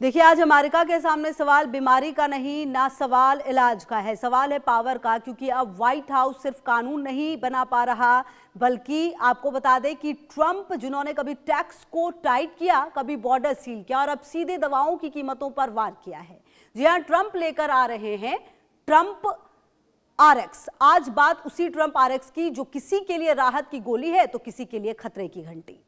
देखिए, आज अमेरिका के सामने सवाल बीमारी का नहीं, ना सवाल इलाज का है, सवाल है पावर का। क्योंकि अब व्हाइट हाउस सिर्फ कानून नहीं बना पा रहा, बल्कि आपको बता दें कि ट्रंप, जिन्होंने कभी टैक्स को टाइट किया, कभी बॉर्डर सील किया और अब सीधे दवाओं की कीमतों पर वार किया है। जी हां, ट्रंप लेकर आ रहे हैं ट्रंप आरएक्स। आज बात उसी ट्रंप आरएक्स की जो किसी के लिए राहत की गोली है तो किसी के लिए खतरे की घंटी।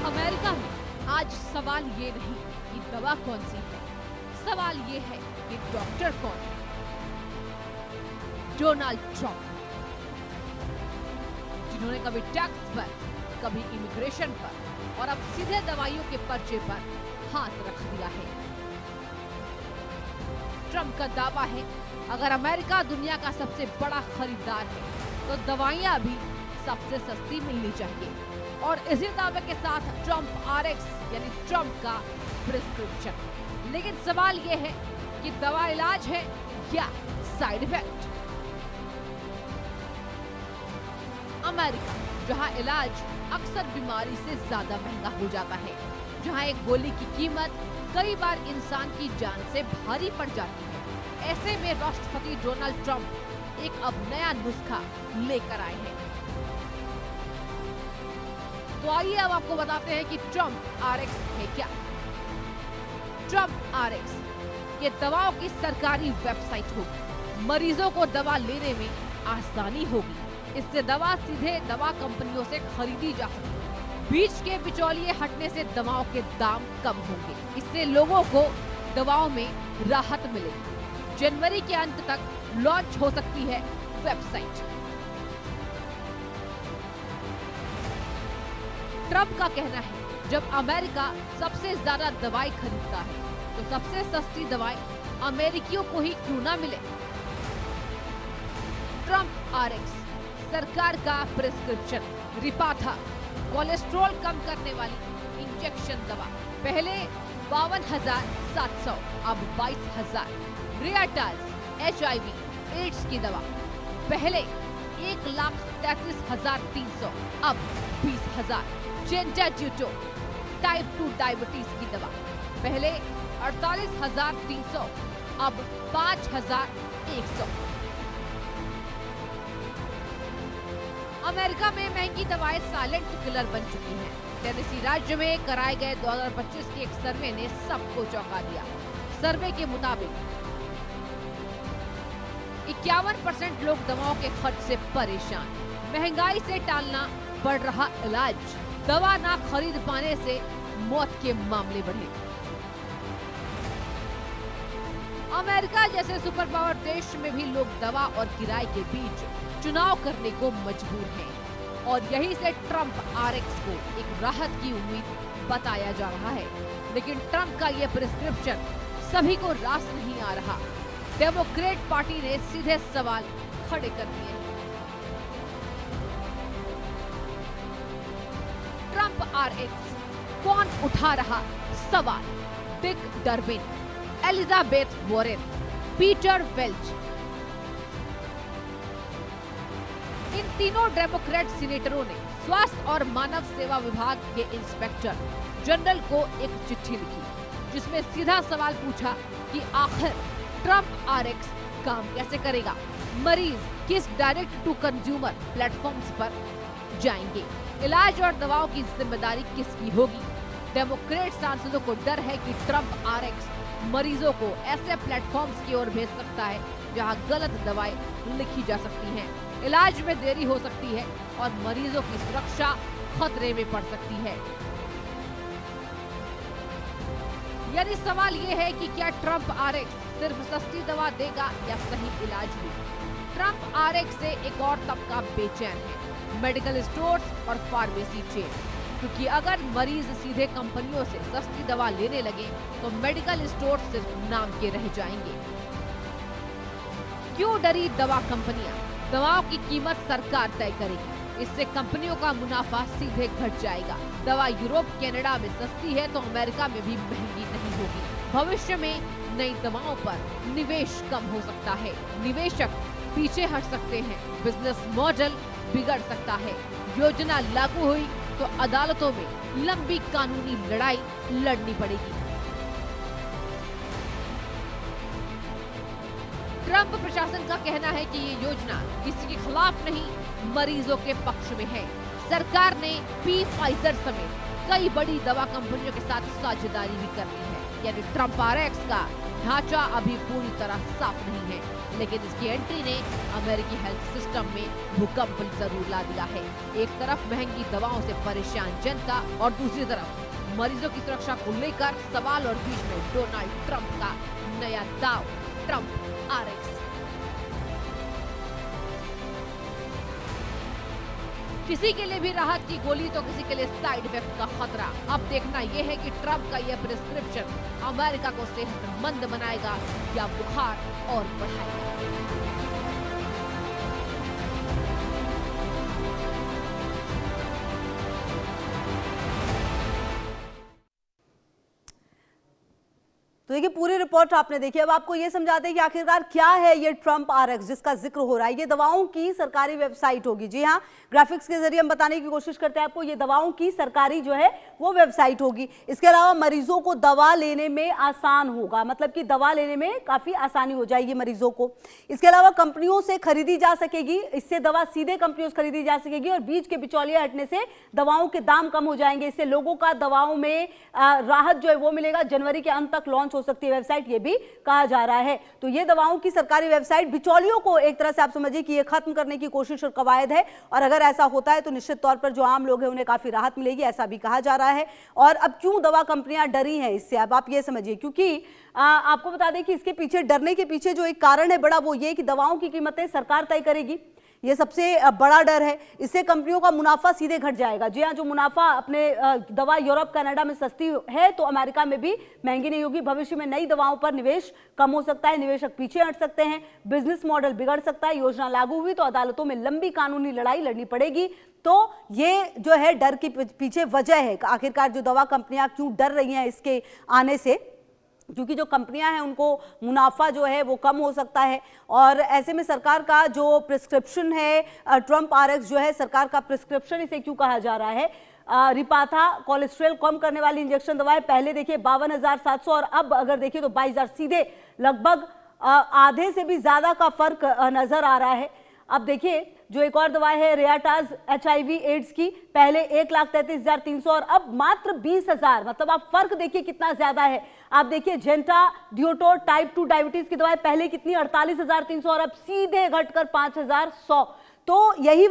अमेरिका में आज सवाल ये नहीं कि दवा कौन सी है, सवाल ये है कि डॉक्टर कौन है। डोनाल्ड ट्रंप, जिन्होंने कभी टैक्स पर, कभी इमिग्रेशन पर और अब सीधे दवाइयों के पर्चे पर हाथ रख दिया है। ट्रंप का दावा है, अगर अमेरिका दुनिया का सबसे बड़ा खरीदार है तो दवाइयां भी सबसे सस्ती मिलनी चाहिए। और इसी दावे के साथ ट्रंप आरएक्स यानी ट्रंप का प्रिस्क्रिप्शन। लेकिन सवाल यह है कि दवा इलाज है या साइड इफेक्ट। अमेरिका, जहां इलाज अक्सर बीमारी से ज्यादा महंगा हो जाता है, जहां एक गोली की कीमत कई बार इंसान की जान से भारी पड़ जाती है, ऐसे में राष्ट्रपति डोनाल्ड ट्रंप एक अब नया नुस्खा लेकर आए हैं। तो आइए अब आपको बताते हैं कि ट्रंप आरएक्स है क्या। ट्रंप आरएक्स ये दवाओं की सरकारी वेबसाइट होगी। मरीजों को दवा लेने में आसानी होगी। इससे दवा सीधे दवा कंपनियों से खरीदी जा सकेगी। बीच के बिचौलिए हटने से दवाओं के दाम कम होंगे। इससे लोगों को दवाओं में राहत मिलेगी। जनवरी के अंत तक लॉन्च हो सकती है वेबसाइट। ट्रंप का कहना है, जब अमेरिका सबसे ज्यादा दवाई खरीदता है तो सबसे सस्ती दवाई अमेरिकियों को ही क्यों ना मिले। ट्रंप आरएक्स सरकार का प्रिस्क्रिप्शन रिपाथा, कोलेस्ट्रॉल कम करने वाली इंजेक्शन दवा, पहले 52,700 अब 22,000। रियाटाज HIV एड्स की दवा, पहले 1,33,300 अब 20,000। जेंटाजुटो टाइप 2 डायबिटीज की दवा, पहले 48,300 अब 5,100। अमेरिका में महंगी दवाएं साइलेंट किलर बन चुकी हैं। टेनेसी राज्य में कराए गए 2025 के एक सर्वे ने सबको चौंका दिया। सर्वे के मुताबिक 51% लोग दवाओं के खर्च से परेशान। महंगाई से टालना पड़ रहा इलाज, दवा ना खरीद पाने से मौत के मामले बढ़े। अमेरिका जैसे सुपर पावर देश में भी लोग दवा और किराए के बीच चुनाव करने को मजबूर हैं और यही से ट्रंप आरएक्स को एक राहत की उम्मीद बताया जा रहा है। लेकिन ट्रंप का ये प्रिस्क्रिप्शन सभी को रास नहीं आ रहा। डेमोक्रेट पार्टी ने सीधे सवाल खड़े कर दिए हैं। ट्रंप आरएक्स कौन उठा रहा सवाल? Dick Durbin, Elizabeth Warren, Peter Welch, इन तीनों डेमोक्रेट सीनेटरों ने स्वास्थ्य और मानव सेवा विभाग के इंस्पेक्टर जनरल को एक चिट्ठी लिखी, जिसमें सीधा सवाल पूछा कि आखिर ट्रंप आरएक्स काम कैसे करेगा। मरीज किस डायरेक्ट टू कंज्यूमर प्लेटफॉर्म्स पर जाएंगे, इलाज और दवाओं की जिम्मेदारी किसकी होगी। डेमोक्रेट सांसदों को डर है कि ट्रंप आरएक्स मरीजों को ऐसे प्लेटफॉर्म्स की ओर भेज सकता है जहां गलत दवाएं लिखी जा सकती हैं, इलाज में देरी हो सकती है और मरीजों की सुरक्षा खतरे में पड़ सकती है। यानी सवाल ये है कि क्या ट्रंप आरएक्स सिर्फ सस्ती दवा देगा या सही इलाज भी। ट्रंप आरएक्स से एक और तबका बेचैन है, मेडिकल स्टोर्स और फार्मेसी चेन, क्योंकि अगर मरीज सीधे कंपनियों से सस्ती दवा लेने लगे तो मेडिकल स्टोर सिर्फ नाम के रह जाएंगे। क्यों डरी दवा कंपनियां? दवाओं की कीमत सरकार तय करेगी। इससे कंपनियों का मुनाफा सीधे घट जाएगा। दवा यूरोप कनाडा में सस्ती है तो अमेरिका में भी महंगी नहीं होगी। भविष्य में नई दवाओं पर निवेश कम हो सकता है, निवेशक पीछे हट सकते हैं, बिजनेस मॉडल बिगड़ सकता है। योजना लागू हुई तो अदालतों में लंबी कानूनी लड़ाई लड़नी पड़ेगी। ट्रंप प्रशासन का कहना है कि ये योजना किसी के खिलाफ नहीं, मरीजों के पक्ष में है। सरकार ने फाइजर समेत कई बड़ी दवा कंपनियों के साथ साझेदारी भी कर ली है। यानी ट्रंप RX का ढांचा अभी पूरी तरह साफ नहीं है, लेकिन इसकी एंट्री ने अमेरिकी हेल्थ सिस्टम में भूकंप जरूर ला दिया है। एक तरफ महंगी दवाओं से परेशान जनता और दूसरी तरफ मरीजों की सुरक्षा को लेकर सवाल और बीच में डोनाल्ड ट्रंप का नया दाव, ट्रंप RX। किसी के लिए भी राहत की गोली तो किसी के लिए साइड इफेक्ट का खतरा। अब देखना यह है कि ट्रंप का यह प्रिस्क्रिप्शन अमेरिका को सेहतमंद बनाएगा या बुखार और बढ़ाएगा। तो देखिए पूरी रिपोर्ट आपने देखी। अब आपको ये समझाते हैं कि आखिरकार क्या है ये ट्रंप RX जिसका जिक्र हो रहा है। ये दवाओं की सरकारी वेबसाइट होगी। जी हाँ, ग्राफिक्स के जरिए हम बताने की कोशिश करते हैं आपको, ये दवाओं की सरकारी जो है वो वेबसाइट होगी। इसके अलावा मरीजों को दवा लेने में आसान होगा, मतलब कि दवा लेने में काफी आसानी हो जाएगी मरीजों को। इसके अलावा कंपनियों से खरीदी जा सकेगी, इससे दवा सीधे कंपनियों से खरीदी जा सकेगी और बीच के बिचौलिया हटने से दवाओं के दाम कम हो जाएंगे। इससे लोगों का दवाओं में राहत जो है वो मिलेगा। जनवरी के अंत तक लॉन्च हो सकती है वेबसाइट, ये भी कहा जा रहा है। तो ये दवाओं की सरकारी वेबसाइट बिचौलियों को एक तरह से आप समझिए कि ये खत्म करने की कोशिश और कवायद है, और अगर ऐसा होता है तो निश्चित तौर पर जो आम लोग हैं उन्हें काफी राहत मिलेगी, ऐसा भी कहा जा रहा है। और अब क्यों दवा कंपनियां डरी हैं इससे, अब आप ये समझिए, क्योंकि आपको बता दें कि इसके पीछे, डरने के पीछे जो एक कारण है बड़ा, वो ये कि दवाओं की कीमतें सरकार तय करेगी। ये सबसे बड़ा डर है। इससे कंपनियों का मुनाफा सीधे घट जाएगा। जी हाँ, जो मुनाफा अपने दवा यूरोप कनाडा में सस्ती है तो अमेरिका में भी महंगी नहीं होगी। भविष्य में नई दवाओं पर निवेश कम हो सकता है, निवेशक पीछे हट सकते हैं, बिजनेस मॉडल बिगड़ सकता है। योजना लागू हुई तो अदालतों में लंबी कानूनी लड़ाई लड़नी पड़ेगी। तो ये जो है डर के पीछे वजह है, आखिरकार जो दवा कंपनियां क्यों डर रही हैं इसके आने से, क्योंकि जो कंपनियां हैं उनको मुनाफा जो है वो कम हो सकता है। और ऐसे में सरकार का जो प्रिस्क्रिप्शन है, ट्रंप RX जो है सरकार का प्रिस्क्रिप्शन, इसे क्यों कहा जा रहा है, रिपाथा कोलेस्ट्रॉल कम करने वाली इंजेक्शन दवाएं पहले देखिए 52,700 और अब अगर देखिए तो 22,000, सीधे लगभग आधे से भी ज्यादा का फर्क नजर आ रहा है। अब देखिए जो एक और दवा है रेयाटाज HIV एड्स की, पहले 1,33,300 और अब मात्र 20,000, मतलब आप फर्क देखिए कितना ज्यादा है। आप देखिए जेंटा ड्यूटो टाइप 2 डायबिटीज की दवाएं पहले कितनी 48,300 और अब सीधे घटकर 5,100। तो यही